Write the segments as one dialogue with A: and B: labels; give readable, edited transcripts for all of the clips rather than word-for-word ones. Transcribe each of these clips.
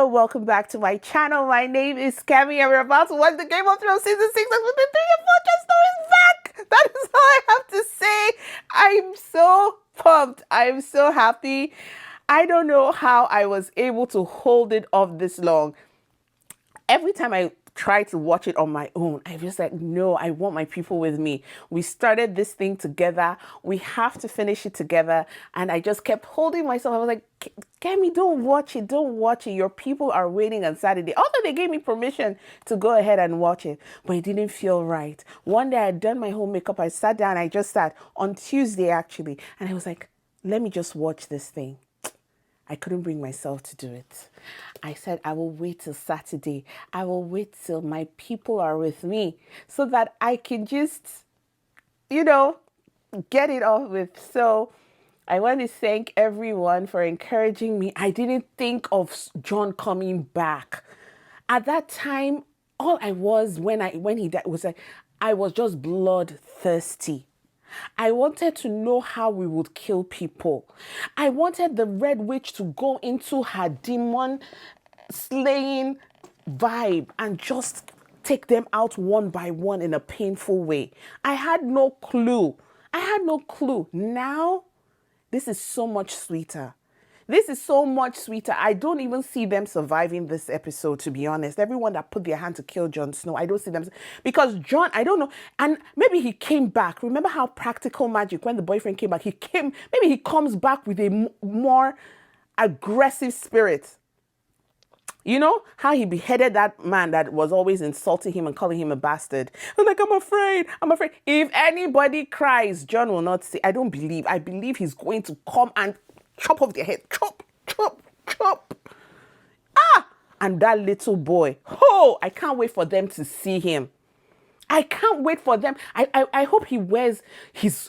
A: Hello, welcome back to my channel. My name is Kemi and we're about to watch the Game of Thrones season 6 episode 3 and 4. Jon Snow is back! That is all I have to say. I'm so pumped. I'm so happy. I don't know how I was able to hold it off this long. Every time I try to watch it on my own, I just like, no, I want my people with me. We started this thing together. We have to finish it together. And I just kept holding myself. I was like, Kemi, don't watch it. Don't watch it. Your people are waiting on Saturday. Although they gave me permission to go ahead and watch it, but it didn't feel right. One day I had done my home makeup. I sat down. I just sat on Tuesday, actually. And I was like, let me just watch this thing. I couldn't bring myself to do it. I said, I will wait till Saturday. I will wait till my people are with me so that I can just, get it off with. So I want to thank everyone for encouraging me. I didn't think of Jon coming back. At that time, all I was when he died was like, I was just bloodthirsty. I wanted to know how we would kill people. I wanted the Red Witch to go into her demon slaying vibe and just take them out one by one in a painful way. I had no clue. Now, this is so much sweeter. This is so much sweeter. I don't even see them surviving this episode, to be honest. Everyone that put their hand to kill Jon Snow, I don't see them. Because Jon, I don't know. And maybe he came back. Remember how practical magic, when the boyfriend came back, maybe he comes back with a more aggressive spirit. You know how he beheaded that man that was always insulting him and calling him a bastard. I'm like, I'm afraid. If anybody cries, Jon will not say, I believe he's going to come and chop off their head. Chop, chop, chop. And that little boy. Oh, I can't wait for them to see him. I can't wait for them. I hope he wears his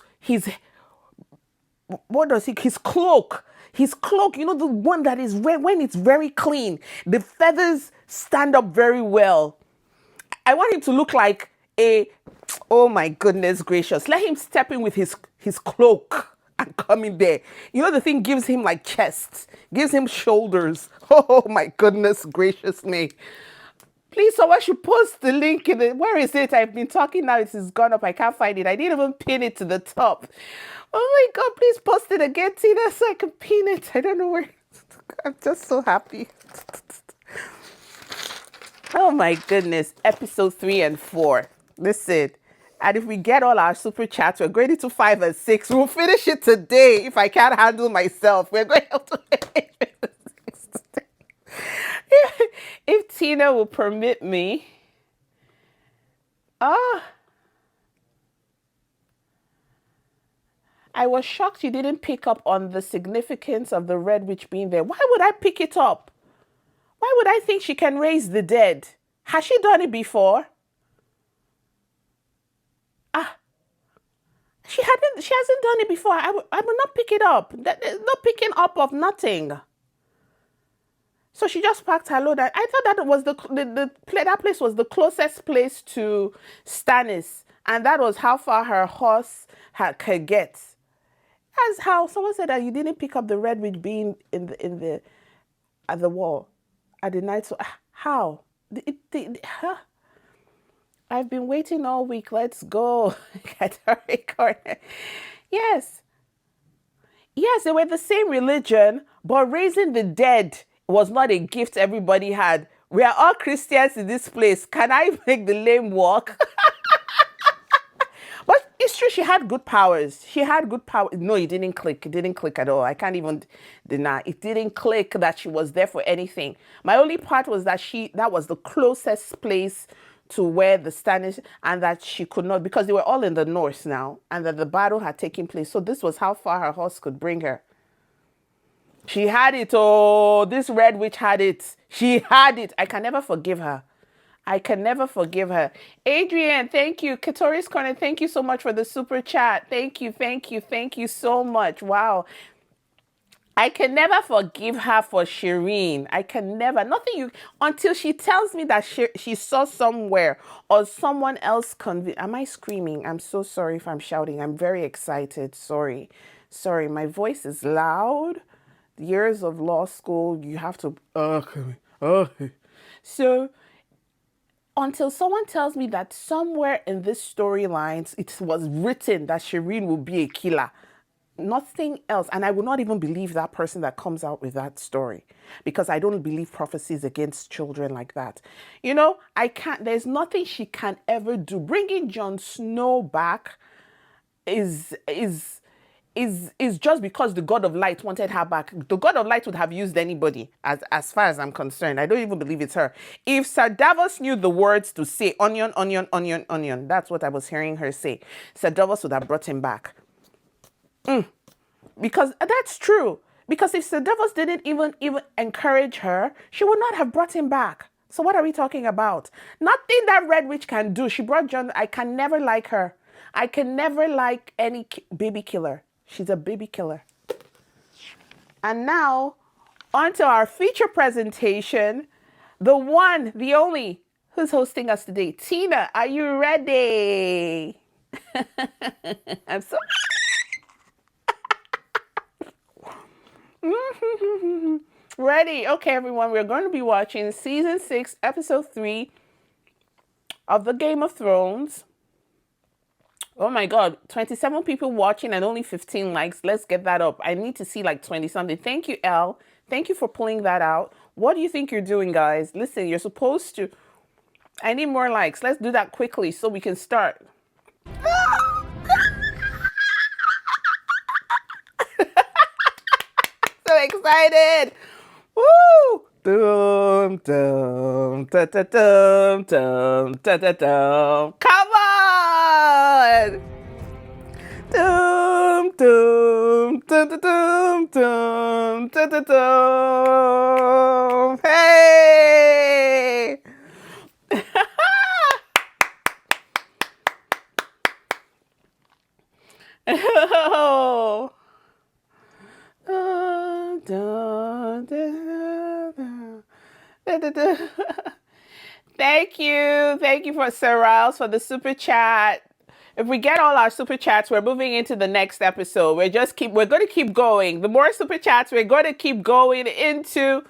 A: cloak. His cloak, the one that is when it's very clean. The feathers stand up very well. I want him to look like oh my goodness gracious. Let him step in with his cloak and come in there. The thing gives him like chest, gives him shoulders. Oh my goodness gracious me. Please, someone should post the link in it. Where is it? I've been talking now. It is gone up. I can't find it. I didn't even pin it to the top. Oh my God, please post it again, Tina, so I can pin it. I don't know where. I'm just so happy. Oh my goodness. Episode 3 and 4. Listen. And if we get all our super chats, we're going into 5 and 6. We'll finish it today. If I can't handle myself, we're going to finish it today. If Tina will permit me. I was shocked you didn't pick up on the significance of the Red Witch being there. Why would I pick it up? Why would I think she can raise the dead? Has she done it before? She hasn't done it before. I will not pick it up. There's no picking up of nothing. So she just packed her load. I thought that was that place was the closest place to Stannis, and that was how far her horse could get. That's how someone said that you didn't pick up the Red Witch being at the wall at the night. So how? I've been waiting all week. Let's go. Yes. Yes, they were the same religion, but raising the dead was not a gift everybody had. We are all Christians in this place. Can I make the lame walk? But it's true, she had good powers. No, it didn't click. It didn't click at all. I can't even deny. It didn't click that she was there for anything. My only part was that that was the closest place to where the Stannis, and that she could not, because they were all in the north now, and that the battle had taken place. So this was how far her horse could bring her. She had it. Oh, this Red Witch had it. She had it. I can never forgive her. Adrian, thank you. Katori's Corner, thank you so much for the super chat. Thank you so much. Wow. I can never forgive her for Shireen. I can never. Until she tells me that she saw somewhere or someone else Am I screaming? I'm so sorry if I'm shouting. I'm very excited. Sorry. My voice is loud. Years of law school, you have to Oh, so until someone tells me that somewhere in this storylines it was written that Shireen will be a killer, nothing else. And I will not even believe that person that comes out with that story, because I don't believe prophecies against children like that. You know, I can't, there's nothing she can ever do. Bringing Jon Snow back is just because the God of Light wanted her back. The God of Light would have used anybody, as far as I'm concerned. I don't even believe it's her. If Sir Davos knew the words to say onion, onion, onion, onion, that's what I was hearing her say, Sir Davos would have brought him back. Because that's true. Because if Sir Davos didn't even encourage her, she would not have brought him back. So what are we talking about? Nothing that Red Witch can do. She brought Jon. I can never like her. I can never like any baby killer. She's a baby killer. And now, on to our feature presentation. The one, the only, who's hosting us today. Tina, are you ready? I'm so... Ready. Okay, everyone, we're going to be watching season 6, episode 3 of the Game of Thrones. Oh my God, 27 people watching and only 15 likes. Let's get that up. I need to see like 20 something. Thank you, Elle. Thank you for pulling that out. What do you think you're doing, guys? Listen, you're supposed to... I need more likes. Let's do that quickly so we can start. So excited. Woo! Dum, dum, da, da, dum, dum, da, da, dum. Come on! Dum, dum, da, da, dum, dum, da, da, dum. Hey! Oh. Thank you for Sir Riles for the super chat. If we get all our super chats, we're moving into the next episode. We're going to keep going. The more super chats, we're going to keep going into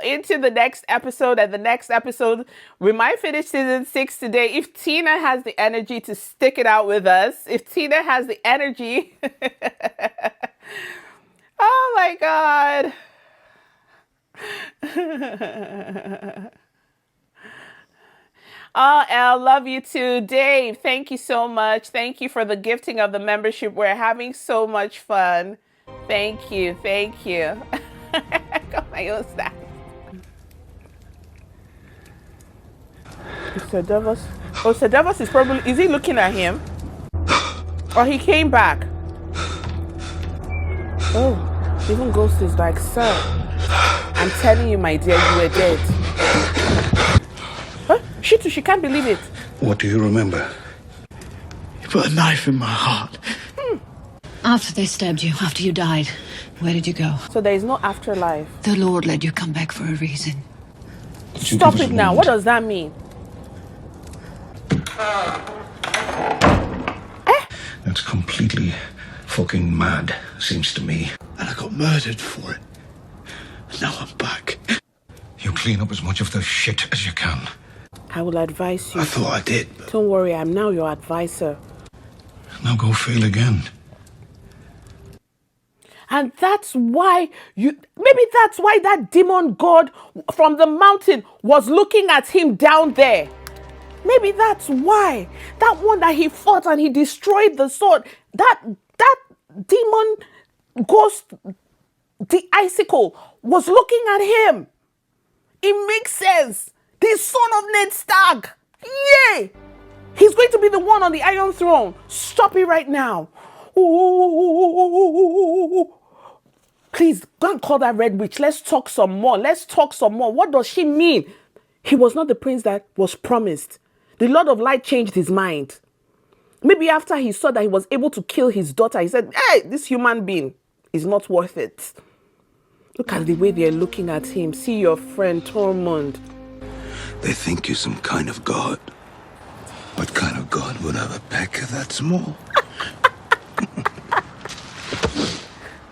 A: the next episode. And the next episode, we might finish season 6 today if Tina has the energy to stick it out with us. If Tina has the energy. Oh my God. Oh, Elle, love you too. Dave, thank you so much. Thank you for the gifting of the membership. We're having so much fun. Thank you. Thank you. I got my own stuff. Sir Davos. Oh, Sir Davos is probably... Is he looking at him? Or he came back? Oh, even Ghost is like, sir, I'm telling you, my dear, you were dead. Huh? She too, she can't believe it.
B: What do you remember?
C: You put a knife in my heart.
D: After they stabbed you, after you died, where did you go?
A: So there is no afterlife.
D: The Lord let you come back for a reason.
A: Stop it now. What does that mean?
B: That's completely fucking mad, seems to me.
C: And I got murdered for it. And now I'm back.
B: You clean up as much of the shit as you can.
A: I will advise you.
C: I thought I did, but...
A: Don't worry, I'm now your advisor.
B: Now go fail again.
A: And that's why maybe that's why that demon god from the mountain was looking at him down there. Maybe that's why. That one that he fought and he destroyed the sword. That demon ghost, the icicle, was looking at him. It makes sense. The son of Ned Stark. Yay! He's going to be the one on the Iron Throne. Stop it right now. Ooh. Please, go and call that Red Witch. Let's talk some more. What does she mean? He was not the prince that was promised. The Lord of Light changed his mind. Maybe after he saw that he was able to kill his daughter, he said, hey, this human being is not worth it. Look at the way they're looking at him. See your friend Tormund.
C: They think you're some kind of god. What kind of god would have a pecker that small?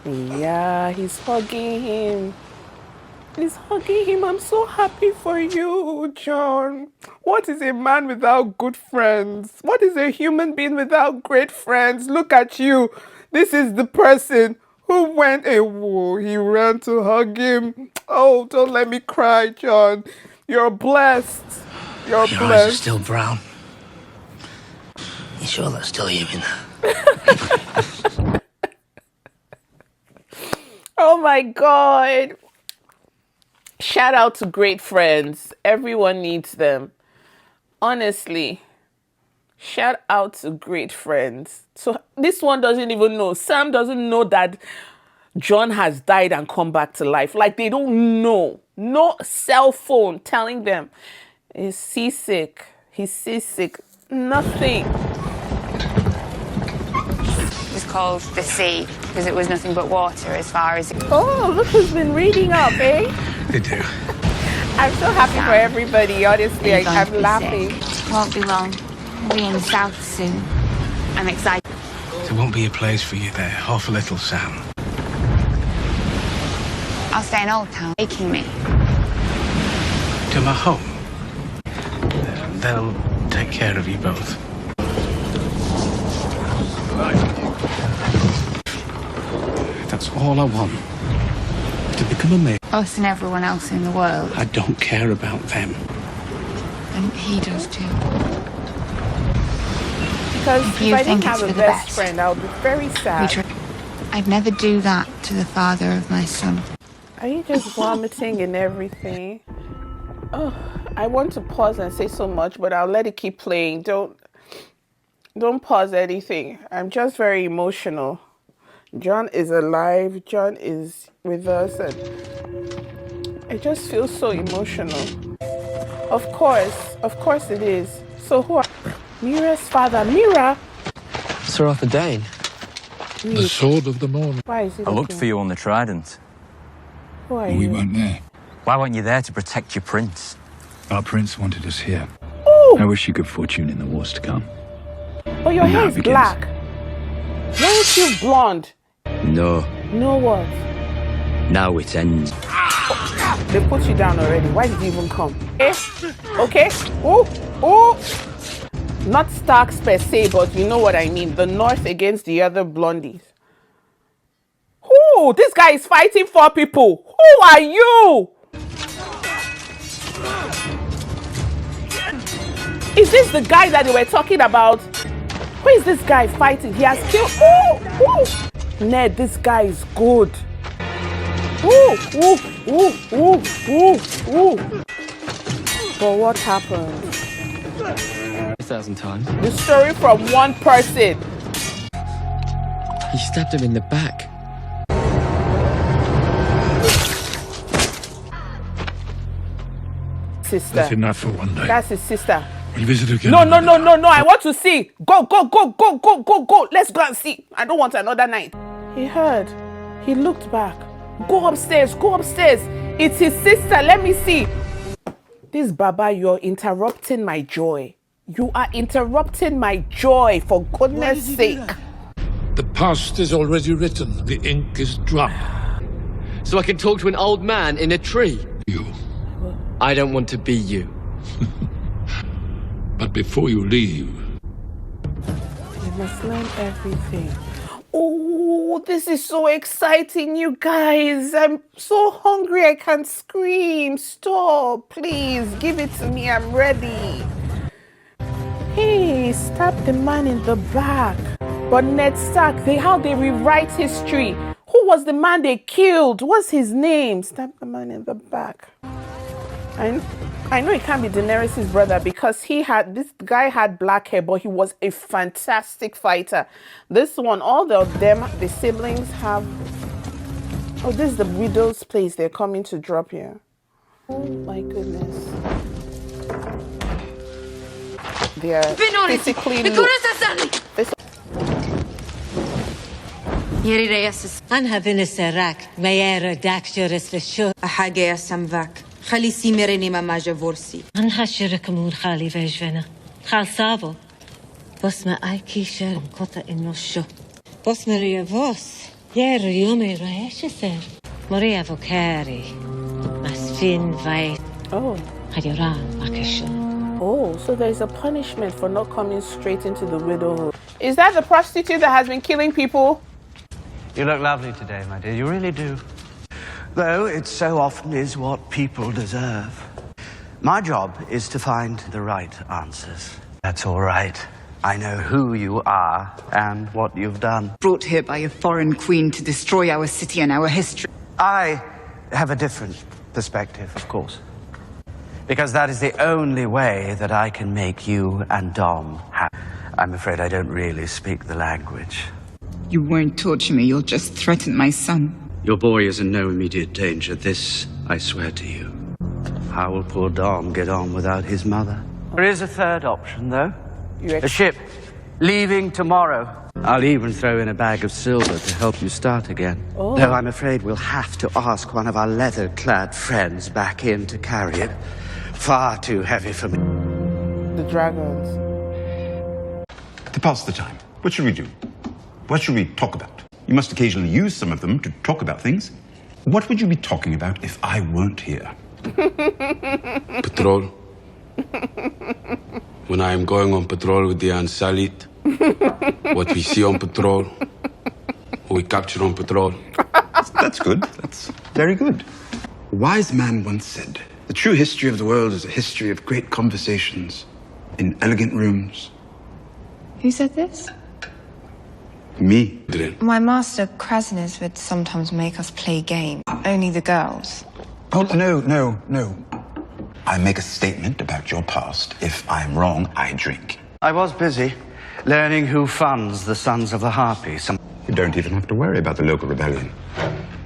A: Yeah, he's hugging him. is hugging him. I'm so happy for you, Jon. What is a man without good friends? What is a human being without great friends? Look at you. This is the person who went he ran to hug him. Oh, don't let me cry, Jon. You're blessed. You're
B: Your
A: blessed.
B: eyes are still brown. You sure that's still you in there?
A: Oh my God. Shout out to great friends. Everyone needs them. Honestly, shout out to great friends. So this one doesn't even know. Sam doesn't know that Jon has died and come back to life. Like, they don't know. No cell phone telling them he's seasick. He's seasick. Nothing.
E: It was called the sea because it was nothing but water as far as it.
A: Oh, look who's been reading up, eh?
B: They do.
A: I'm so happy for everybody. Honestly, I'm laughing.
E: Won't be long. We'll be in the south soon. I'm excited.
B: There won't be a place for you there. Half a little, Sam.
E: I'll stay in Old Town, taking me.
B: To my home. They'll take care of you both. That's all I want. To become a mate.
E: Us and everyone else in the world.
B: I don't care about them.
E: And he does too.
A: Because
E: If
A: if
E: you
A: I didn't
E: think
A: have
E: it's
A: a
E: for the
A: best
E: best.
A: friend, I would be very sad.
E: I'd never do that to the father of my son.
A: Are you just vomiting and everything? Oh, I want to pause and say so much, but I'll let it keep playing. Don't pause anything. I'm just very emotional. Jon is alive. Jon is with us, and I just feel so emotional. Of course it is. So who are Mira's father? Mira?
F: Sir Arthur Dane.
G: The sword of the morning.
A: Why is he
H: I looked
A: looking?
H: for you on the Trident.
A: Who are
G: We
A: you?
G: weren't there.
H: Why weren't you there to protect your prince?
G: Our prince wanted us here.
A: Ooh,
G: I wish you good fortune in the wars to come.
A: but your
G: And now
A: hair
G: it
A: is
G: begins.
A: black. Why aren't you blonde?
F: No,
A: No what?
F: now it ends.
A: They put you down already. Why did you even come? Eh? Okay. Ooh, ooh. Not Starks per se, but you know what I mean. The North against the other blondies. Ooh, this guy is fighting 4 people. Who are you? Is this the guy that they were talking about? Who is this guy fighting? He has killed. Ooh, ooh. Ned, this guy is good. Ooh, ooh, ooh, ooh, ooh, ooh. But what happened?
F: 1,000 times.
A: The story from one person.
F: He stabbed him in the back.
A: Sister.
G: That's enough for one day.
A: That's his sister.
G: We'll visit again.
A: No, no, no, no, no. I want to see. Go, go, go, go, go, go, go. Let's go and see. I don't want another night. He heard. He looked back. Go upstairs. Go upstairs. It's his sister. Let me see. This Baba, you're interrupting my joy. You are interrupting my joy, for goodness sake.
G: The past is already written. The ink is dry.
F: So I can talk to an old man in a tree.
G: You.
F: I don't want to be you.
G: But before you leave,
A: You must learn everything. Oh, this is so exciting, you guys. I'm so hungry, I can't scream. Stop, please. Give it to me, I'm ready. Hey, stab the man in the back. But Ned Stark, how they rewrite history. Who was the man they killed? What's his name? Stab the man in the back. I know it can't be Daenerys' brother because this guy had black hair, but he was a fantastic fighter. This one, all of them, the siblings have. Oh, this is the widow's place they're coming to drop here. Oh my goodness. They are physically
D: أنا بنسرك ما يردك جرس للشو
I: حاجة يا سمفاك خلي سيمرني ما جفورسي
D: أنا هشرك مون خالي فيجفنا خال صابو بس ما أي كيشر مقطع إنه شو بس مريا فوس يا ريومي رايش سر مريا فوكاري Masfin vai
A: Oh.
D: Hayora Akasha.
A: Oh, so there's a punishment for not coming straight into the widowhood. Is that the prostitute that has been killing people?
J: You look lovely today, my dear. You really do. Though it so often is what people deserve. My job is to find the right answers. That's all right. I know who you are and what you've done.
K: Brought here by a foreign queen to destroy our city and our history.
J: I have a different perspective, of course. Because that is the only way that I can make you and Dom happy. I'm afraid I don't really speak the language.
K: You won't torture me, you'll just threaten my son.
J: Your boy is in no immediate danger. This, I swear to you. How will poor Dom get on without his mother? There is a third option, though. A ship leaving tomorrow. I'll even throw in a bag of silver to help you start again.
A: Oh.
J: Though I'm afraid we'll have to ask one of our leather-clad friends back in to carry it. Far too heavy for me.
A: The dragons.
L: To pass the time, what should we do? What should we talk about? You must occasionally use some of them to talk about things. What would you be talking about if I weren't here?
M: Patrol. When I am going on patrol with the Ansalit, what we see on patrol, what we capture on patrol.
L: That's good. That's very good. A wise man once said, the true history of the world is a history of great conversations in elegant rooms.
E: Who said this?
L: Me.
E: My master, Krasners, would sometimes make us play games. Only the girls.
L: Oh, no. I make a statement about your past. If I'm wrong, I drink.
J: I was busy learning who funds the Sons of the Harpy.
L: You don't even have to worry about the local rebellion.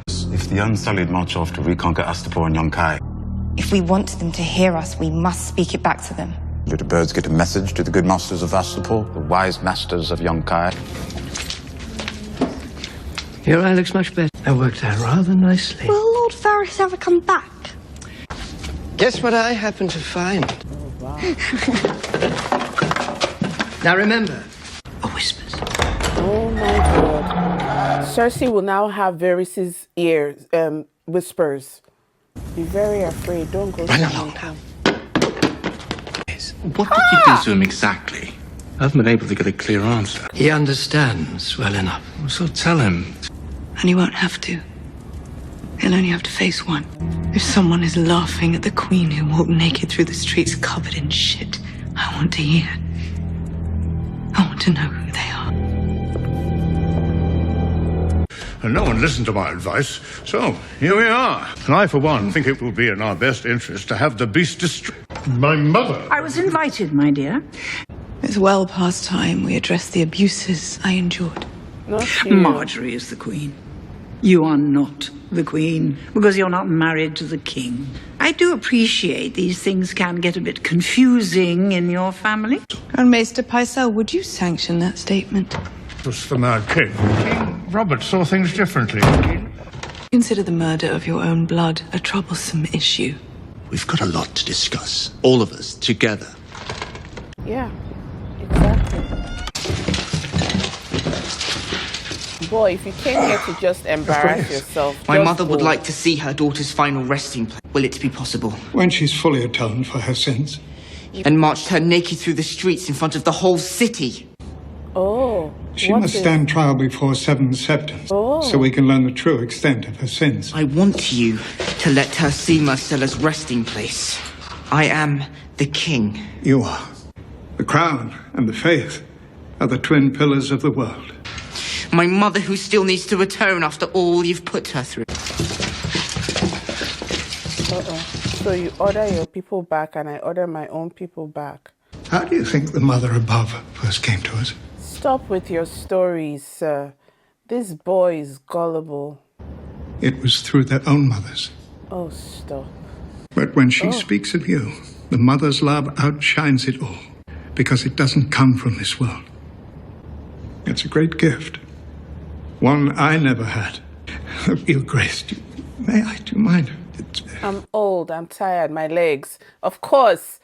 L: If the Unsullied march off to reconquer Astapor and Yonkai,
E: If we want them to hear us, we must speak it back to them.
C: Do the birds get a message to the good masters of Astapor, the wise masters of Yonkai?
F: Your eye looks much better. That worked out rather nicely.
N: Will Lord Varys ever come back?
F: Guess what I happen to find?
A: Oh, wow.
F: Now remember, a whispers.
A: Oh my god. Cersei will now have Varys' ears, whispers. Be very afraid. Don't go
B: Run
A: to
B: along
A: him.
B: What did you do to him exactly? I haven't been able to get a clear answer.
F: He understands well enough.
B: So tell him.
O: And he won't have to. He'll only have to face one. If someone is laughing at the Queen who walked naked through the streets covered in shit, I want to hear. I want to know who they are.
G: And no one listened to my advice, so here we are. And I, for one, think it will be in our best interest to have the beast destroyed. My mother.
O: I was invited, my dear. It's well past time we address the abuses I endured. Marjorie is the Queen. You are not the Queen, because you're not married to the King. I do appreciate these things can get a bit confusing in your family. And Maester Pycelle, would you sanction that statement?
G: Was the mad king. King Robert saw things differently.
O: Consider the murder of your own blood a troublesome issue.
B: We've got a lot to discuss. All of us, together.
A: Yeah, exactly. Boy, if you came here to just embarrass yourself,
K: My mother would like to see her daughter's final resting place. Will it be possible?
P: When she's fully atoned for her sins.
K: And marched her naked through the streets in front of the whole city.
A: Oh.
P: She must stand trial before 7 Septons, so we can learn the true extent of her sins.
K: I want you to let her see Marcella's resting place. I am the king.
P: You are. The crown and the faith are the twin pillars of the world.
K: My mother who still needs to atone after all you've put her through.
A: So you order your people back and I order my own people back.
P: How do you think the Mother above first came to us?
A: Stop with your stories, sir. This boy is gullible.
P: It was through their own mothers.
A: Oh, stop.
P: But when she speaks of you, the mother's love outshines it all, because it doesn't come from this world. It's a great gift. One I never had. Your Grace, may I do mine?
A: I'm old, I'm tired, my legs. Of course,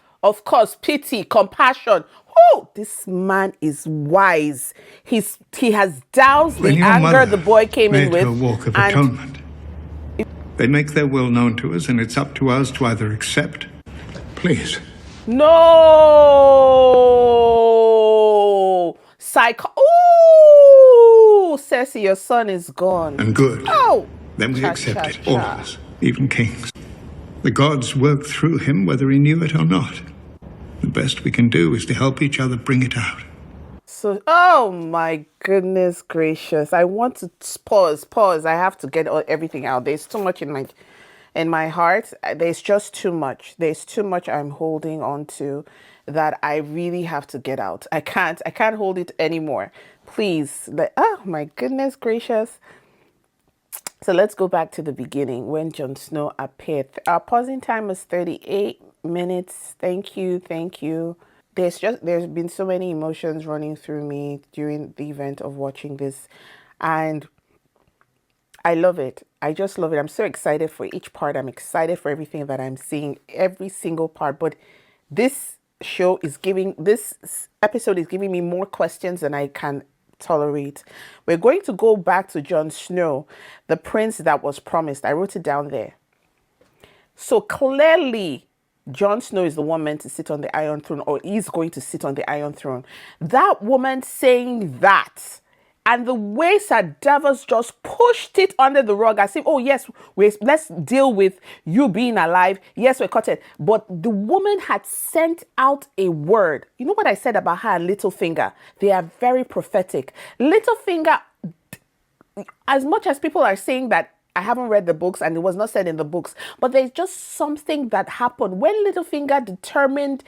A: pity, compassion. Oh, this man is wise. He has doused the anger the boy came in with.
P: Her walk of atonement. They make their will known to us, and it's up to us to either accept. Please.
A: No! Psycho. Ooh! Cersei, your son is gone.
P: And good.
A: Oh!
P: Then we accept it, all of us, even kings. The gods work through him whether he knew it or not. The best we can do is to help each other bring it out.
A: So, oh my goodness gracious. I want to pause. I have to get everything out. There's too much in my heart. There's just too much. There's too much I'm holding on to that I really have to get out. I can't hold it anymore. Please. Oh my goodness gracious. So let's go back to the beginning when Jon Snow appeared. Our pausing time was 38 minutes. Thank you. There's been so many emotions running through me during the event of watching this, and I love it. I just love it. I'm so excited for each part. I'm excited for everything that I'm seeing, every single part. But this episode is giving me more questions than I can tolerate. We're going to go back to Jon Snow, the prince that was promised. I wrote it down there. So clearly, Jon Snow is the one meant to sit on the Iron Throne, or is going to sit on the Iron Throne. That woman saying that, and the way Sir Davos just pushed it under the rug as if, oh yes, let's deal with you being alive. Yes, we're caught it. But the woman had sent out a word. You know what I said about her and Littlefinger? They are very prophetic. Littlefinger, as much as people are saying that I haven't read the books and it was not said in the books, but there's just something that happened when Littlefinger determined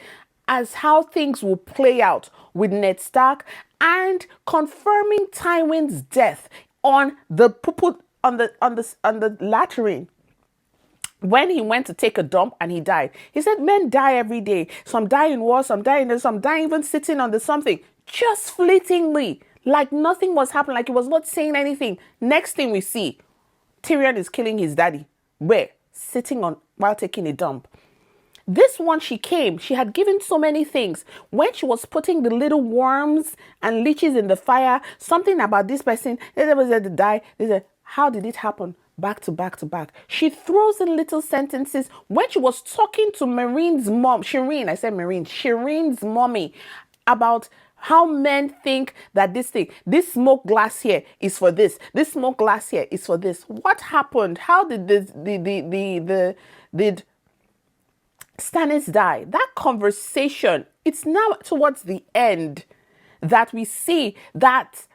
A: as how things will play out with Ned Stark and confirming Tywin's death on the latrine. When he went to take a dump and he died, he said men die every day. Some die in war, some die in this, some die even sitting on the something, just fleetingly, like nothing was happening, like he was not saying anything. Next thing we see, Tyrion is killing his daddy. Where? Sitting on while taking a dump. This one, she had given so many things. When she was putting the little worms and leeches in the fire, something about this person, they was to die. They said, how did it happen? Back to back to back. She throws in little sentences. When she was talking to Shireen's mommy, about how men think that this smoke glass here is for this smoke glass here is for this. What happened? How did did Stannis die? That conversation, it's now towards the end that we see that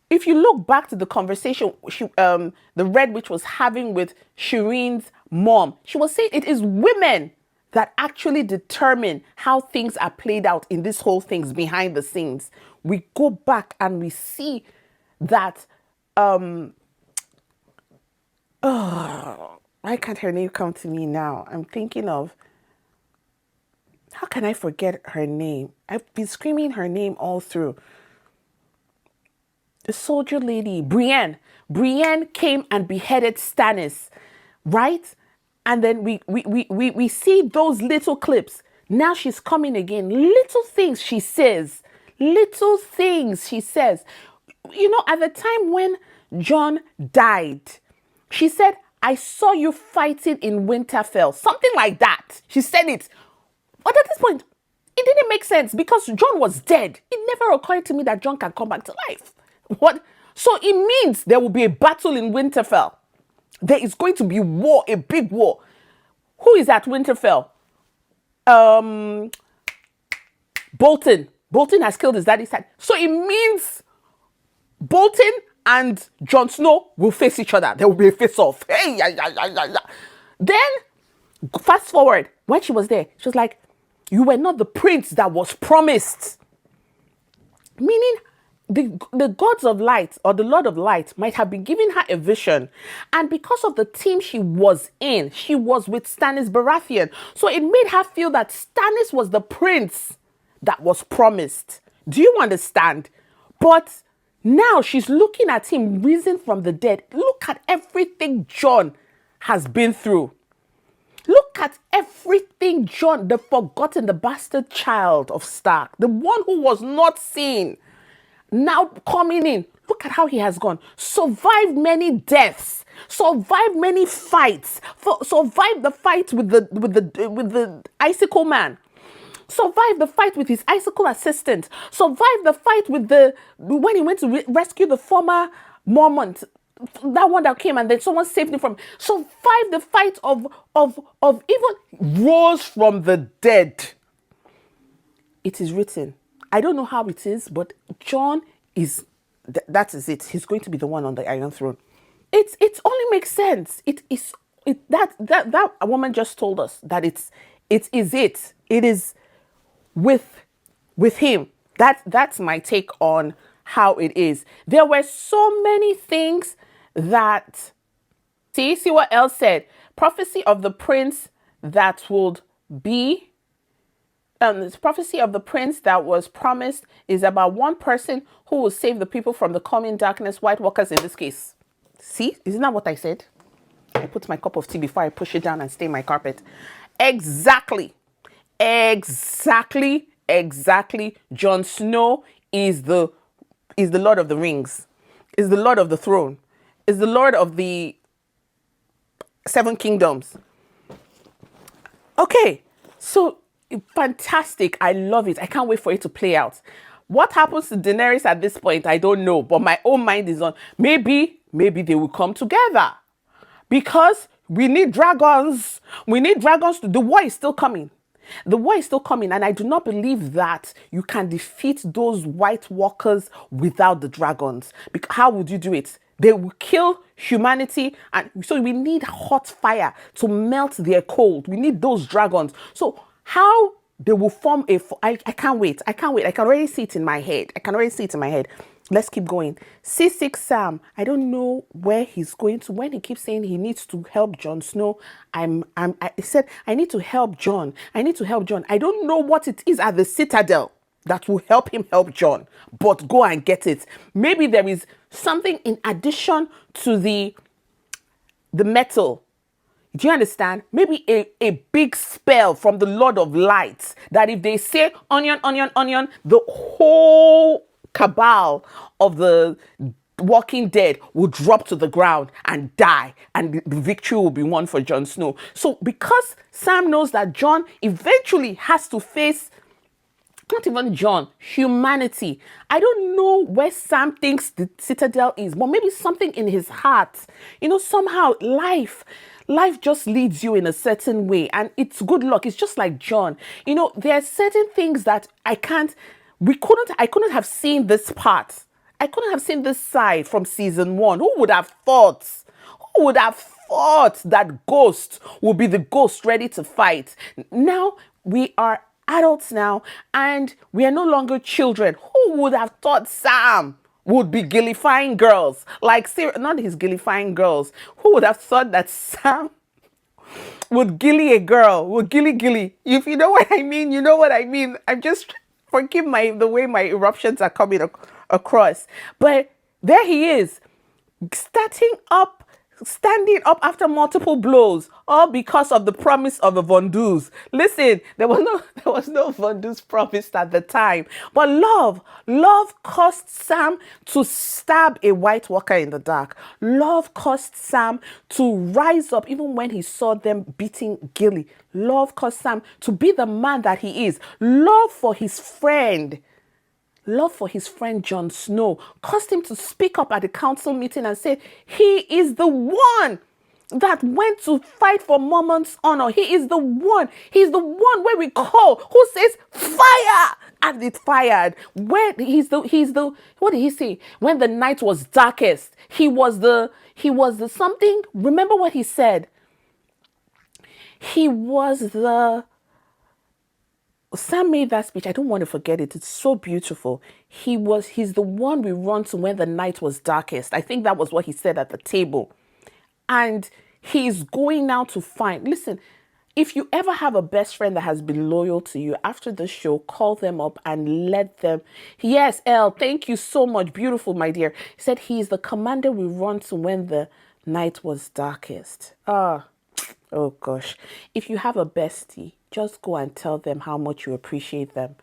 A: if you look back to the conversation the Red Witch was having with Shireen's mom, she was saying it is women that actually determine how things are played out in this whole things behind the scenes. We go back and we see that why can't her name come to me now? I'm thinking of, how can I forget her name? I've been screaming her name all through. The soldier lady, Brienne. Brienne came and beheaded Stannis, right? And then we see those little clips. Now she's coming again. Little things she says. Little things she says. You know, at the time when Jon died, she said, I saw you fighting in Winterfell. Something like that. She said it. But at this point, it didn't make sense because Jon was dead. It never occurred to me that Jon can come back to life. What? So it means there will be a battle in Winterfell. There is going to be war, a big war. Who is at Winterfell? Bolton. Bolton has killed his daddy's dad. So it means Bolton and Jon Snow will face each other. There will be a face-off. Hey, Then, fast forward, when she was there, she was like, you were not the prince that was promised. Meaning, the gods of light or the Lord of light might have been giving her a vision, and because of the team she was in, she was with Stannis Baratheon, so it made her feel that Stannis was the prince that was promised. Do you understand? But now she's looking at him risen from the dead. Look at everything Jon has been through. Look at everything Jon, the forgotten, the bastard child of Stark, the one who was not seen, now coming in. Look at how he has gone. Survived many deaths. survived many fights, survived the fight with the icicle man, survived the fight with his icicle assistant, survived the fight with when he went to rescue the former Mormont, that one that came and then someone saved him from, survived the fight of even rose from the dead. It is written. I don't know how it is, but Jon is, that is it. He's going to be the one on the Iron Throne. It only makes sense. That woman just told us that it is with him. That's my take on how it is. There were so many things that, see what Elle said. Prophecy of the prince that would be, this prophecy of the prince that was promised is about one person who will save the people from the coming darkness, White Walkers in this case. See, isn't that what I said? I put my cup of tea before I push it down and stain my carpet. Exactly. Jon Snow is the Lord of the Rings, is the Lord of the Throne, is the Lord of the Seven Kingdoms. Okay, so fantastic. I love it. I can't wait for it to play out. What happens to Daenerys at this point, I don't know, but my own mind is on maybe they will come together because we need dragons. We need dragons. The war is still coming. The war is still coming, and I do not believe that you can defeat those White Walkers without the dragons. How would you do it? They will kill humanity, and so we need hot fire to melt their cold. We need those dragons. So how they will form I can't wait. I can already see it in my head. Let's keep going. C6 Sam, I don't know where he's going to. When he keeps saying he needs to help Jon Snow, I said, I need to help Jon. I don't know what it is at the Citadel that will help him help Jon, but go and get it. Maybe there is something in addition to the metal. Do you understand? Maybe a big spell from the Lord of Lights that if they say onion, onion, onion, the whole cabal of the Walking Dead will drop to the ground and die, and the victory will be won for Jon Snow. So because Sam knows that Jon eventually has to face, not even Jon, humanity. I don't know where Sam thinks the Citadel is, but maybe something in his heart. You know, somehow life just leads you in a certain way, and it's good luck. It's just like Jon. You know, there are certain things that I couldn't have seen this part. I couldn't have seen this side from season 1. Who would have thought? That Ghost would be the Ghost ready to fight? Now we are adults now, and we are no longer children. Who would have thought Sam would be gillifying girls? Not his gillifying girls. Who would have thought that Sam would gilly a girl? Would gilly. If you know what I mean, you know what I mean. I'm just, forgive the way my eruptions are coming across. But there he is, standing up after multiple blows, all because of the promise of a Vondoos. Listen, there was no Vondoos promised at the time. But love caused Sam to stab a White Walker in the dark. Love caused Sam to rise up even when he saw them beating Gilly. Love caused Sam to be the man that he is. Love for his friend Jon Snow caused him to speak up at the council meeting and say he is the one that went to fight for Mormont's honor. He is the one. He's the one where we call, who says fire, and it fired. What did he say? When the night was darkest, he was the something. Remember what he said? Sam made that speech. I don't want to forget it. It's so beautiful. He's the one we run to when the night was darkest. I think that was what he said at the table. And he's going now to find. Listen, if you ever have a best friend that has been loyal to you, after the show, call them up and let them. Yes, Elle, thank you so much. Beautiful, my dear. He said he's the commander we run to when the night was darkest. Oh gosh. If you have a bestie, just go and tell them how much you appreciate them.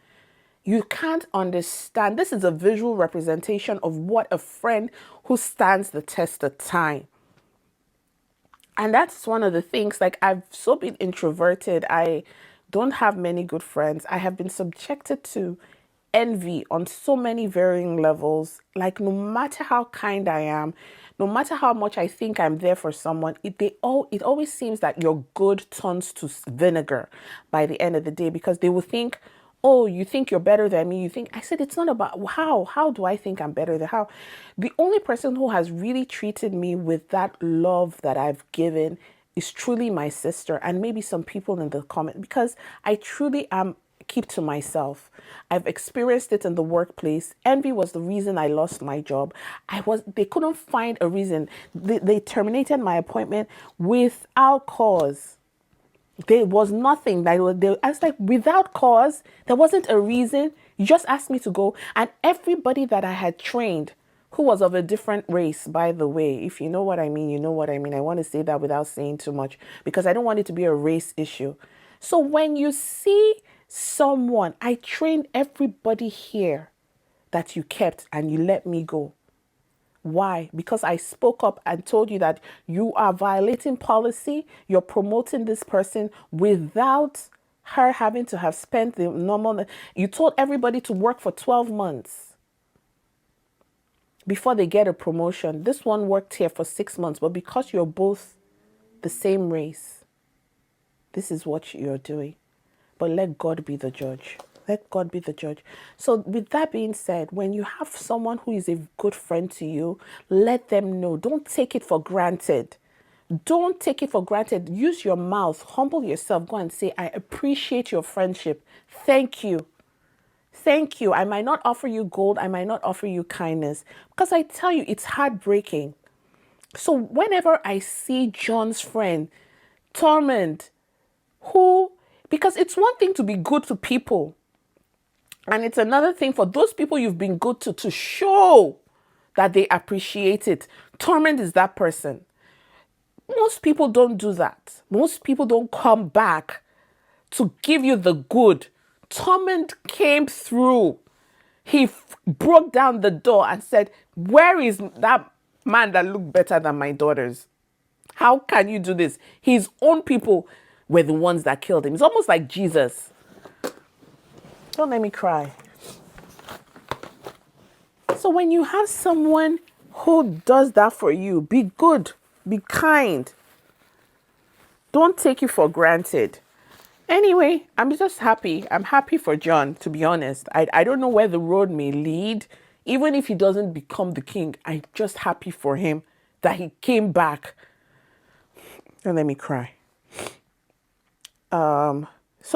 A: You can't understand. This is a visual representation of what a friend who stands the test of time. And that's one of the things, like, I've so been introverted. I don't have many good friends. I have been subjected to envy on so many varying levels. Like, no matter how kind I am, no matter how much I think I'm there for someone, it always seems that your good turns to vinegar by the end of the day, because they will think, oh, you think you're better than me. I said, it's not about how do I think I'm better than how. The only person who has really treated me with that love that I've given is truly my sister, and maybe some people in the comment, because I truly am keep to myself. I've experienced it in the workplace. Envy was the reason I lost my job. They couldn't find a reason. They terminated my appointment without cause. There was nothing. I was like, without cause, there wasn't a reason. You just asked me to go. And everybody that I had trained, who was of a different race, by the way, if you know what I mean, you know what I mean. I want to say that without saying too much, because I don't want it to be a race issue. So when you see someone, I trained everybody here that you kept and you let me go. Why? Because I spoke up and told you that you are violating policy. You're promoting this person without her having to have spent the normal. You told everybody to work for 12 months before they get a promotion. This one worked here for 6 months, but because you're both the same race, this is what you're doing. But let God be the judge. Let God be the judge. So with that being said, when you have someone who is a good friend to you, let them know. Don't take it for granted. Don't take it for granted. Use your mouth. Humble yourself. Go and say, I appreciate your friendship. Thank you. Thank you. I might not offer you gold. I might not offer you kindness. Because I tell you, it's heartbreaking. So whenever I see Jon's friend, Tormund, because it's one thing to be good to people, and it's another thing for those people you've been good to show that they appreciate it. Tormund is that person. Most people don't do that. Most people don't come back to give you the good. Tormund came through. He broke down the door and said, where is that man that looked better than my daughters? How can you do this? His own people were the ones that killed him. It's almost like Jesus. Don't let me cry. So when you have someone who does that for you, be good, be kind. Don't take it for granted. Anyway, I'm just happy. I'm happy for Jon, to be honest. I don't know where the road may lead. Even if he doesn't become the king, I'm just happy for him that he came back. Don't let me cry. So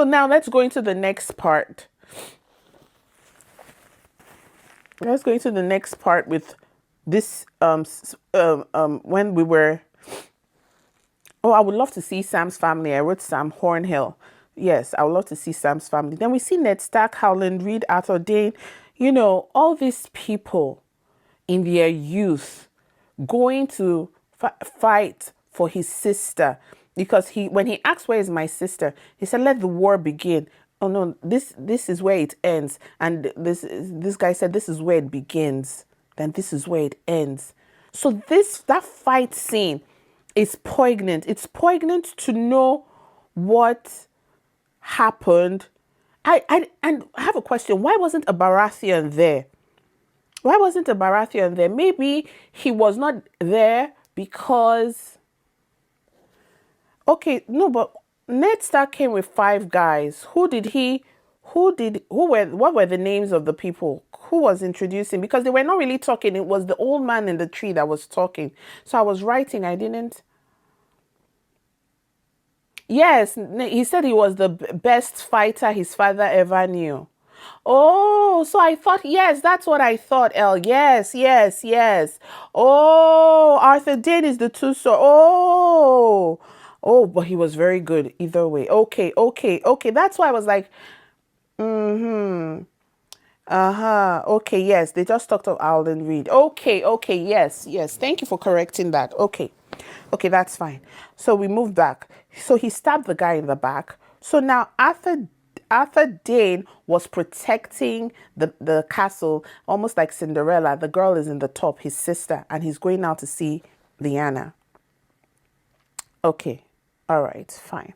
A: now let's go into the next part. Let's go into the next part with this, when we were, oh, I would love to see Sam's family. I wrote Sam Hornhill. Yes, I would love to see Sam's family. Then we see Ned Stark, Howland Reed, Arthur Dane, all these people in their youth going to fight for his sister. Because when he asked, where is my sister? He said, let the war begin. Oh no, this is where it ends. And this guy said, this is where it begins. Then this is where it ends. So that fight scene is poignant. It's poignant to know what happened. And I have a question. Why wasn't a Baratheon there? Why wasn't a Baratheon there? Maybe he was not there because... Okay, no, but Ned Stark came with 5 guys. What were the names of the people? Who was introducing? Because they were not really talking. It was the old man in the tree that was talking. So I was writing, I didn't. Yes, he said he was the best fighter his father ever knew. Oh, so I thought, yes, that's what I thought, Elle. Yes. Oh, Arthur Dane is the two sword. Oh, but he was very good either way. Okay. That's why I was like, Okay, yes, they just talked of Alden Reed. Okay, yes. Thank you for correcting that. Okay, that's fine. So we move back. So he stabbed the guy in the back. So now Arthur Dane was protecting the castle, almost like Cinderella. The girl is in the top, his sister, and he's going out to see Lyanna. Okay. All right. Fine.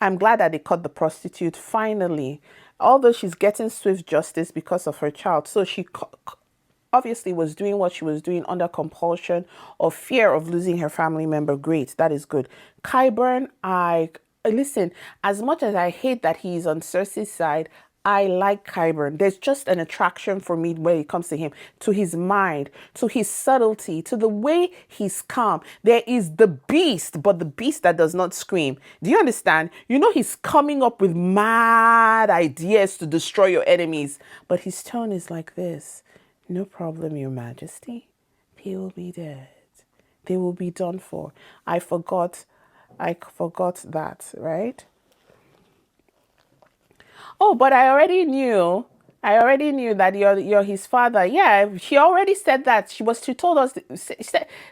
A: I'm glad that they caught the prostitute finally. Although she's getting swift justice because of her child. So she obviously was doing what she was doing under compulsion or fear of losing her family member. Great. That is good. Qyburn, listen, as much as I hate that he's on Cersei's side, I like Qyburn. There's just an attraction for me when it comes to him, to his mind, to his subtlety, to the way he's calm. There is the beast, but the beast that does not scream. Do you understand? You know he's coming up with mad ideas to destroy your enemies, but his tone is like this. No problem, Your Majesty. He will be dead. They will be done for. I forgot that, right? Oh, but I already knew that you're his father. Yeah, she already said that. She told us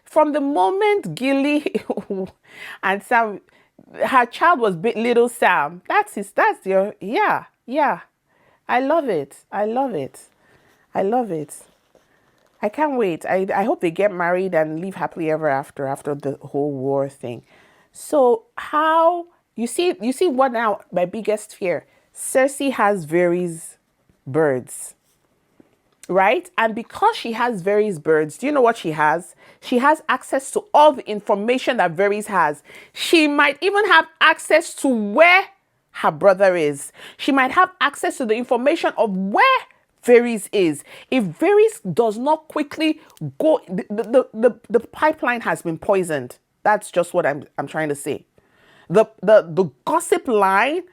A: from the moment Gilly and Sam, her child was little Sam. That's your, yeah. I love it. I can't wait. I hope they get married and live happily ever after the whole war thing. So how, you see what now, my biggest fear? Cersei has Varys birds, right? And because she has Varys birds, do you know what she has? She has access to all the information that Varys has. She might even have access to where her brother is. She might have access to the information of where Varys is. If Varys does not quickly go, the pipeline has been poisoned. That's just what I'm trying to say. The gossip line,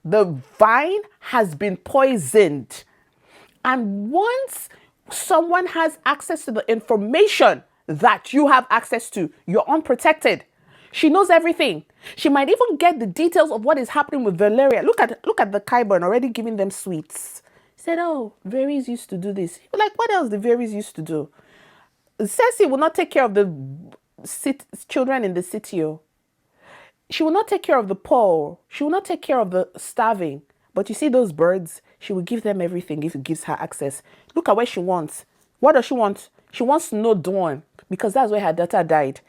A: the vine has been poisoned. And once someone has access to the information that you have access to, you're unprotected. She knows everything. She might even get the details of what is happening with Valeria. Look at the Qyburn already giving them sweets. He said, oh, Varys used to do this. Like, what else did Varys used to do? Cersei will not take care of the children in the city. She will not take care of the poor. She will not take care of the starving. But you see those birds, she will give them everything if it gives her access. Look at what she wants. What does she want? She wants to know Dawn because that's where her daughter died.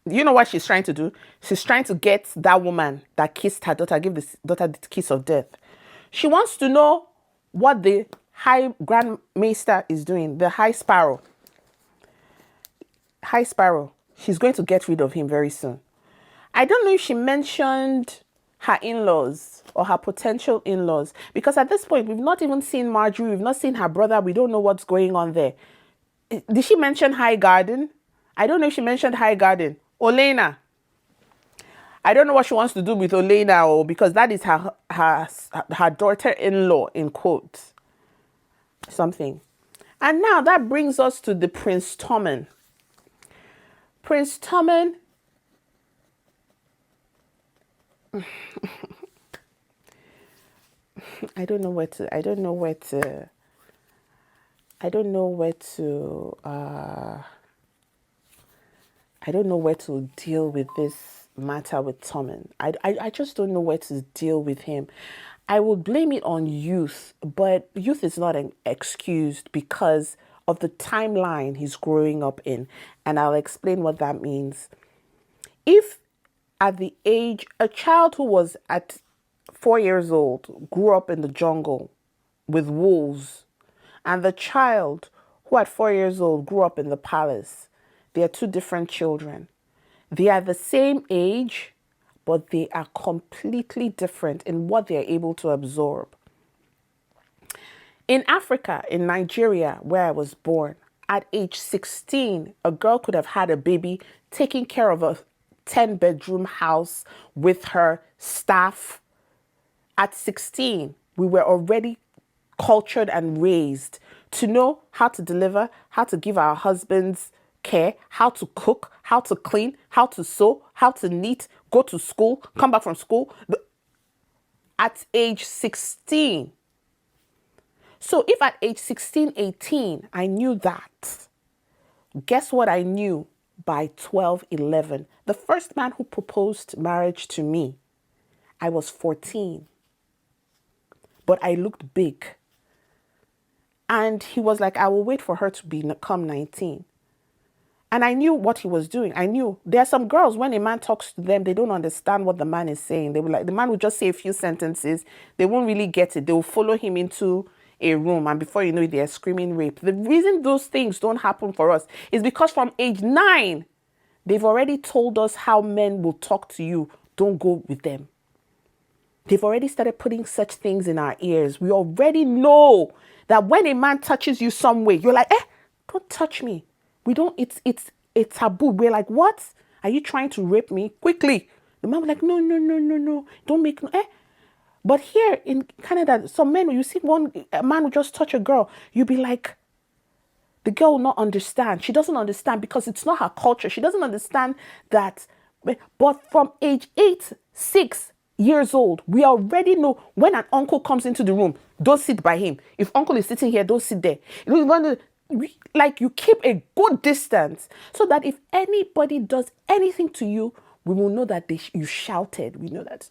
A: You know what she's trying to do? She's trying to get that woman that kissed her daughter, give this daughter the kiss of death. She wants to know what the High Grand Maester is doing, the High Sparrow. High Sparrow. She's going to get rid of him very soon. I don't know if she mentioned her in-laws or her potential in-laws, because at this point, we've not even seen Marjorie. We've not seen her brother. We don't know what's going on there. Did she mention High Garden? I don't know if she mentioned High Garden. Olenna. I don't know what she wants to do with Olenna, or because that is her daughter-in-law, in quotes. Something. And now that brings us to the Prince Tommen. Prince Tommen. I don't know where to deal with this matter with Tommen. I just don't know where to deal with him. I will blame it on youth, but youth is not excused because of the timeline he's growing up in. And I'll explain what that means. If at the age, a child who was at 4 years old grew up in the jungle with wolves, and the child who at 4 years old grew up in the palace, they are two different children. They are the same age, but they are completely different in what they are able to absorb. In Africa, in Nigeria, where I was born, at age 16, a girl could have had a baby, taking care of a 10-bedroom house with her staff. At 16, we were already cultured and raised to know how to deliver, how to give our husbands care, how to cook, how to clean, how to sew, how to knit, go to school, come back from school. At age 16. So if at age 16, 18, I knew that, guess what I knew by 12, 11? The first man who proposed marriage to me, I was 14. But I looked big. And he was like, I will wait for her to become 19. And I knew what he was doing. I knew. There are some girls, when a man talks to them, they don't understand what the man is saying. They will like, the man will just say a few sentences. They won't really get it. They will follow him into a room, and before you know it, they're screaming rape. The reason those things don't happen for us is because from age 9, they've already told us how men will talk to you. Don't go with them. They've already started putting such things in our ears. We already know that when a man touches you some way, you're like, don't touch me. We don't, it's a taboo. We're like, what? Are you trying to rape me? Quickly. The man was like, no. Don't make, But here in Canada, some men, you see a man will just touch a girl. You'll be like, the girl will not understand. She doesn't understand because it's not her culture. She doesn't understand that. But from age 8, 6 years old, we already know when an uncle comes into the room, don't sit by him. If uncle is sitting here, don't sit there. Like, you keep a good distance so that if anybody does anything to you, we will know that you shouted. We know that.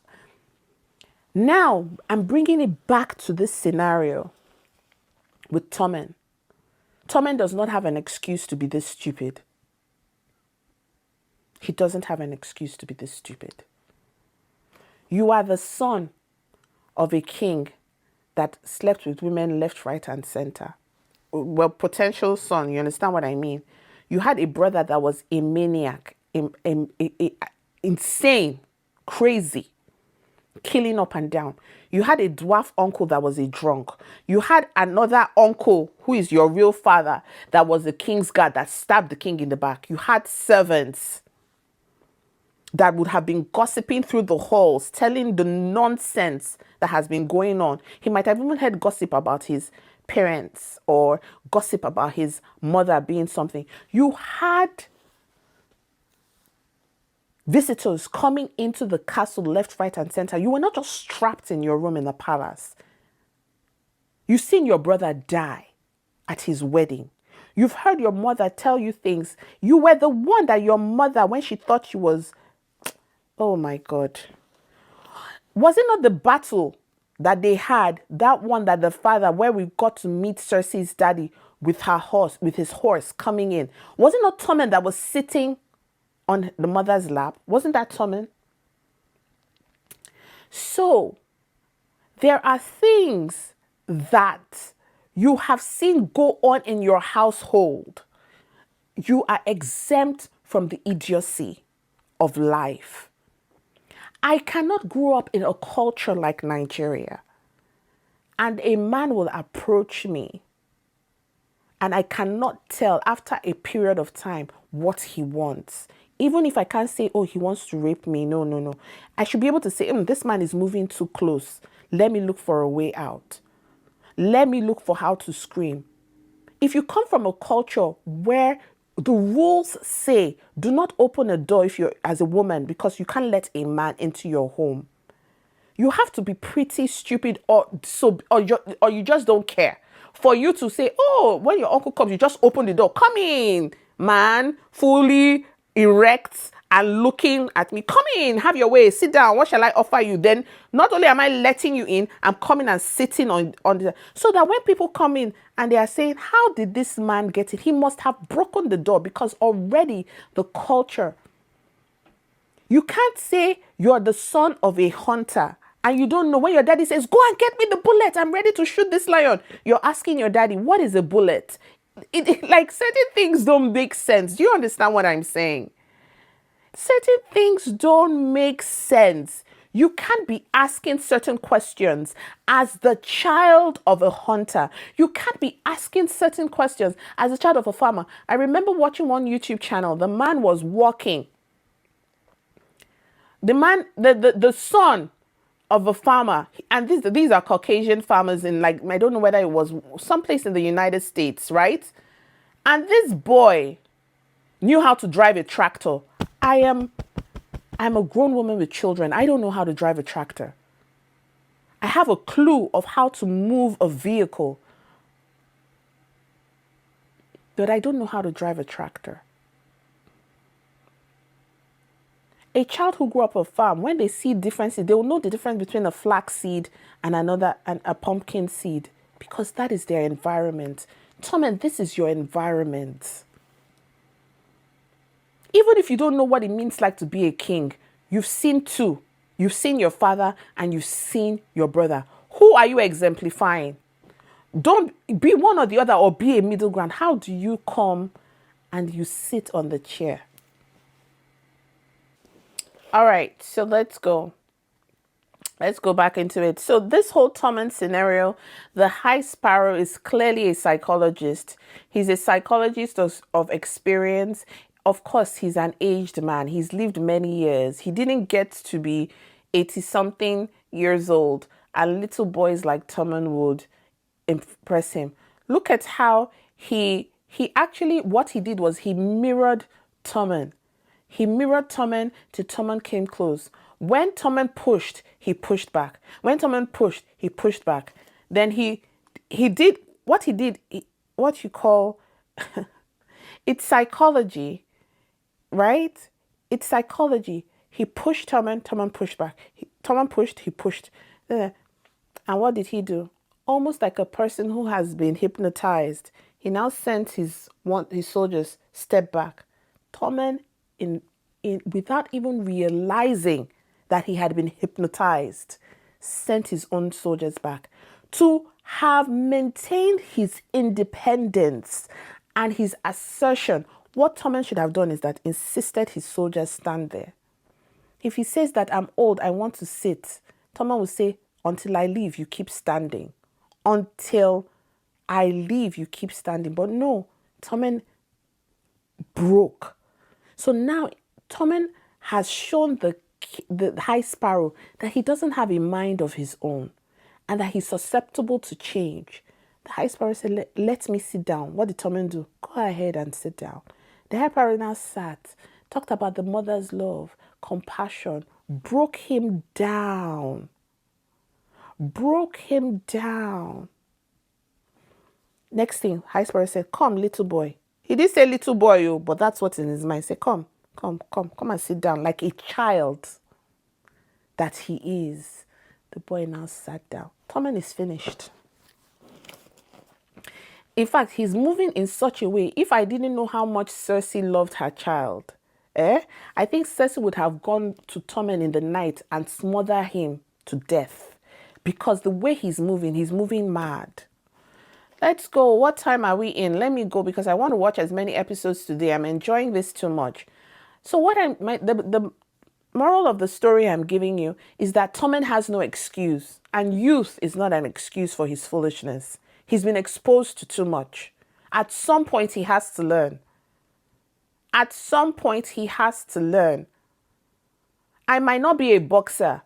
A: Now, I'm bringing it back to this scenario with Tommen. Tommen does not have an excuse to be this stupid. He doesn't have an excuse to be this stupid. You are the son of a king that slept with women left, right, and center. Well, potential son, you understand what I mean? You had a brother that was a maniac, insane, crazy, killing up and down. You had a dwarf uncle that was a drunk. You had another uncle who is your real father that was the king's guard that stabbed the king in the back. You had servants that would have been gossiping through the halls, telling the nonsense that has been going on. He might have even heard gossip about his parents or gossip about his mother being something. You had visitors coming into the castle left, right, and center. You were not just strapped in your room in the palace. You've seen your brother die at his wedding. You've heard your mother tell you things. You were the one that your mother, when she thought she was, oh my God. Was it not the battle that they had, that one that the father, where we got to meet Cersei's daddy with her horse, with his horse coming in? Was it not Tommen that was sitting on the mother's lap? Wasn't that Tommen? So there are things that you have seen go on in your household. You are exempt from the idiocy of life. I cannot grow up in a culture like Nigeria and a man will approach me and I cannot tell after a period of time what he wants. Even if I can't say, oh, he wants to rape me. No. I should be able to say, this man is moving too close. Let me look for a way out. Let me look for how to scream. If you come from a culture where the rules say, do not open a door if you're as a woman because you can't let a man into your home. You have to be pretty stupid or you just don't care for you to say, oh, when your uncle comes, you just open the door. Come in, man, fully erect and looking at me. Come in, have your way, sit down. What shall I offer you? Then not only am I letting you in, I'm coming and sitting on the, so that when people come in and they are saying, how did this man get it? He must have broken the door because already the culture. You can't say you're the son of a hunter and you don't know when your daddy says, go and get me the bullet. I'm ready to shoot this lion. You're asking your daddy, what is a bullet? Like certain things don't make sense. Do you understand what I'm saying? Certain things don't make sense. You can't be asking certain questions as the child of a hunter. You can't be asking certain questions as a child of a farmer. I remember watching one YouTube channel. The man was walking. The son of a farmer, and these are Caucasian farmers in, like, I don't know whether it was someplace in the United States, right? And this boy knew how to drive a tractor. I'm a grown woman with children. I don't know how to drive a tractor. I have a clue of how to move a vehicle, but I don't know how to drive a tractor. A child who grew up on a farm, when they see differences, they will know the difference between a flax seed and a pumpkin seed because that is their environment. Tommen, this is your environment. Even if you don't know what it means like to be a king, you've seen two. You've seen your father and you've seen your brother. Who are you exemplifying? Don't be one or the other or be a middle ground. How do you come and you sit on the chair? All right, so let's go. Let's go back into it. So this whole Tommen scenario, the High Sparrow is clearly a psychologist. He's a psychologist of experience. Of course, he's an aged man. He's lived many years. He didn't get to be 80-something years old. And little boys like Tommen would impress him. Look at how he actually, what he did was he mirrored Tommen. He mirrored Tommen till Tommen came close. When Tommen pushed, he pushed back. When Tommen pushed, he pushed back. Then he did what he did, what you call, it's psychology, right? It's psychology. He pushed Tommen, Tommen pushed back. Tommen pushed, he pushed. And what did he do? Almost like a person who has been hypnotized. He now sent his soldiers step back. Tommen, without even realizing that he had been hypnotized, sent his own soldiers back to have maintained his independence and his assertion. What Tommen should have done is that insisted his soldiers stand there. If he says that I'm old, I want to sit, Tommen will say, until I leave, you keep standing. Until I leave, you keep standing. But no, Tommen broke. So now Tommen has shown the High Sparrow that he doesn't have a mind of his own and that he's susceptible to change. The High Sparrow said, let me sit down. What did Tommen do? Go ahead and sit down. The High Sparrow now sat, talked about the mother's love, compassion, broke him down. Broke him down. Next thing, High Sparrow said, come, little boy. He didn't say little boy, but that's what's in his mind. Say, come and sit down like a child that he is. The boy now sat down. Tommen is finished. In fact, he's moving in such a way. If I didn't know how much Cersei loved her child, I think Cersei would have gone to Tommen in the night and smother him to death. Because the way he's moving mad. Let's go. What time are we in? Let me go because I want to watch as many episodes today. I'm enjoying this too much. So the moral of the story I'm giving you is that Tommen has no excuse. And youth is not an excuse for his foolishness. He's been exposed to too much. At some point, he has to learn. At some point, he has to learn. I might not be a boxer.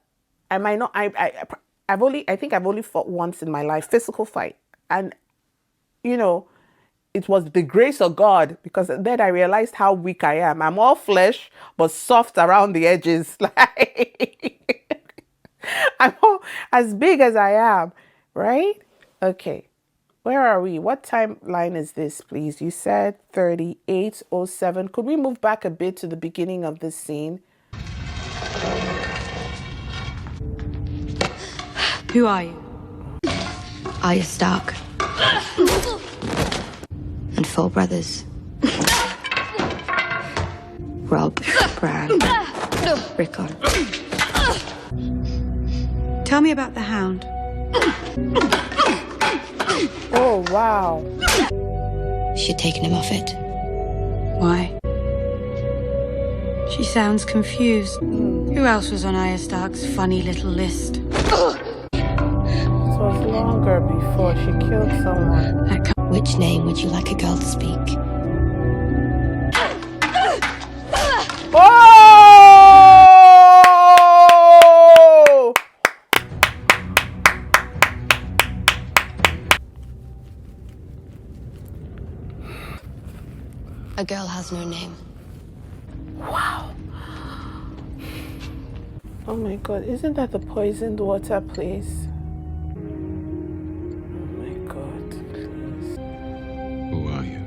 A: I might not. I think I've only fought once in my life, physical fight. And, it was the grace of God because then I realized how weak I am. I'm all flesh, but soft around the edges. I'm all as big as I am, right? Okay. Where are we? What timeline is this, please? You said 38:07. Could we move back a bit to the beginning of this scene?
I: Who are you? Arya Stark. And 4 brothers. Robb, Bran, Rickon. Tell me about the Hound.
A: Oh, wow.
I: She had taken him off it. Why? She sounds confused. Who else was on Arya Stark's funny little list?
A: This was longer before she killed someone.
I: Which name would you like a girl to speak?
A: Oh!
I: A girl has no name.
A: Wow. Oh my God, isn't that the poisoned water place? Oh my God, please.
M: Who are you?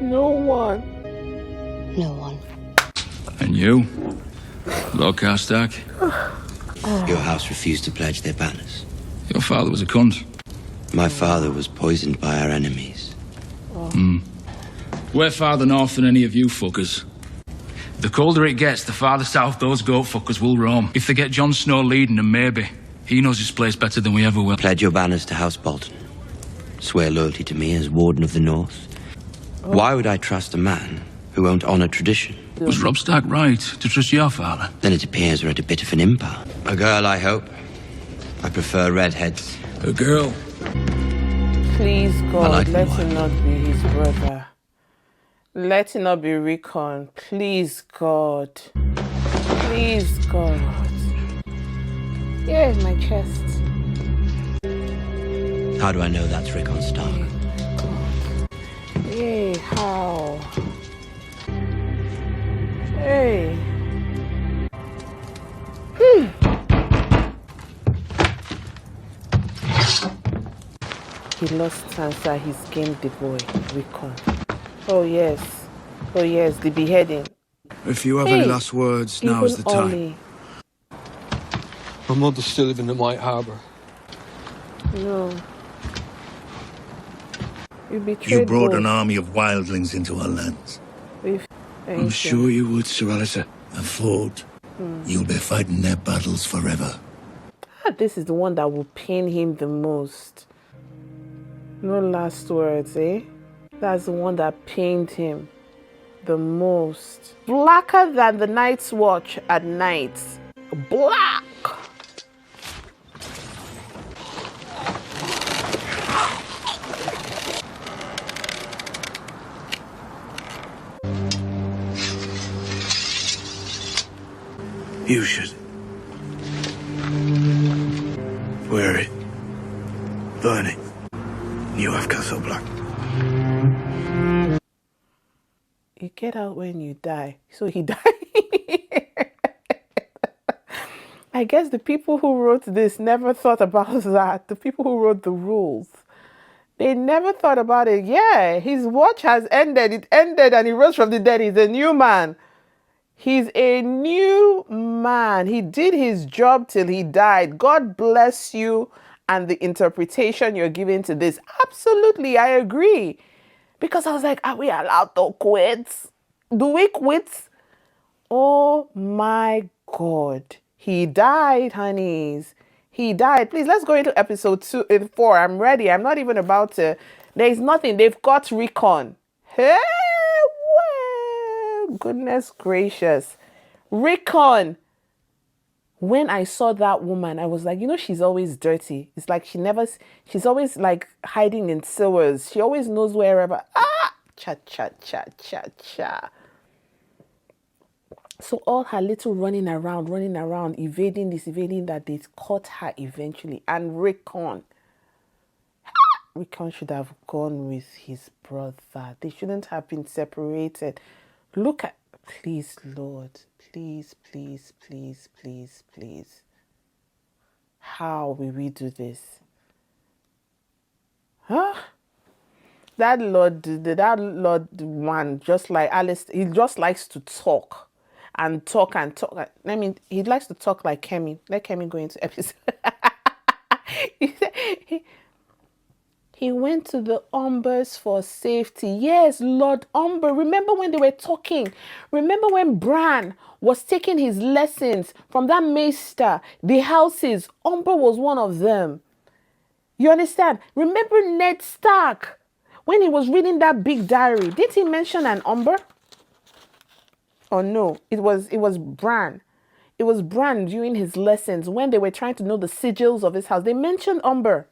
A: No one.
I: No one.
B: And you? Lord Karstark?
Q: Your house refused to pledge their banners.
B: Your father was a cunt.
Q: My father was poisoned by our enemies.
B: We're farther north than any of you fuckers.
R: The colder it gets, the farther south those goat fuckers will roam. If they get Jon Snow leading, then maybe. He knows his place better than we ever will.
Q: Pledge your banners to House Bolton. Swear loyalty to me as Warden of the North. Why would I trust a man who won't honour tradition?
R: Was Robb Stark right to trust your father?
Q: Then it appears we're at a bit of an impasse. A girl, I hope. I prefer redheads.
M: A girl.
A: Please, God,
Q: like
A: let him not be his brother. Let it not be Rickon. Please, God. Please, God. Yeah, my chest.
Q: How do I know that's Rickon Stark?
A: Hey, how? Hey. He lost Sansa, he's gained the boy, Rickon. Oh yes, the beheading.
S: If you have any last words, now is the time.
A: Ollie.
F: My mother's still living in White Harbour.
A: No. You betrayed
C: You brought
A: both.
C: an army of wildlings into our lands.
S: I'm sure you would, Sir Alistair.
C: And fought. You'll be fighting their battles forever.
A: This is the one that will pain him the most. No last words, eh? That's the one that pained him the most. Blacker than the Night's Watch at night. Black!
C: You should wear it, burn it. You have Castle Black.
A: You get out when you die. So he died. I guess the people who wrote this never thought about that. The people who wrote the rules. They never thought about it. Yeah, his watch has ended. It ended and he rose from the dead. He's a new man. He's a new man. He did his job till he died. God bless you and the interpretation you're giving to this. Absolutely, I agree. Because I was like, are we allowed to quit? Do we quit? Oh my God. He died, honeys. He died. Please, let's go into episode 2 and 4. I'm ready. I'm not even about to. There's nothing. They've got Rickon. Hey, well, goodness gracious. Rickon. When I saw that woman, I was like, you know, she's always dirty. It's like she's always like hiding in sewers. She always knows wherever. Cha, cha, cha, cha, cha. So all her little running around, evading this, evading that, they caught her eventually. And Rickon should have gone with his brother. They shouldn't have been separated. Look at, please, Lord, please, please, please, please, please. How will we do this? Huh? That Lord one, just like Alice, he just likes to talk. And talk and talk. I mean, he likes to talk like Kemi. Let Kemi go into episode. He went to the Umbers for safety. Yes, Lord Umber. Remember when they were talking? Remember when Bran was taking his lessons from that maester, the houses? Umber was one of them. You understand? Remember Ned Stark? When he was reading that big diary, did he mention an Umber? Oh no, it was Bran. It was Bran during his lessons when they were trying to know the sigils of his house. They mentioned Umber.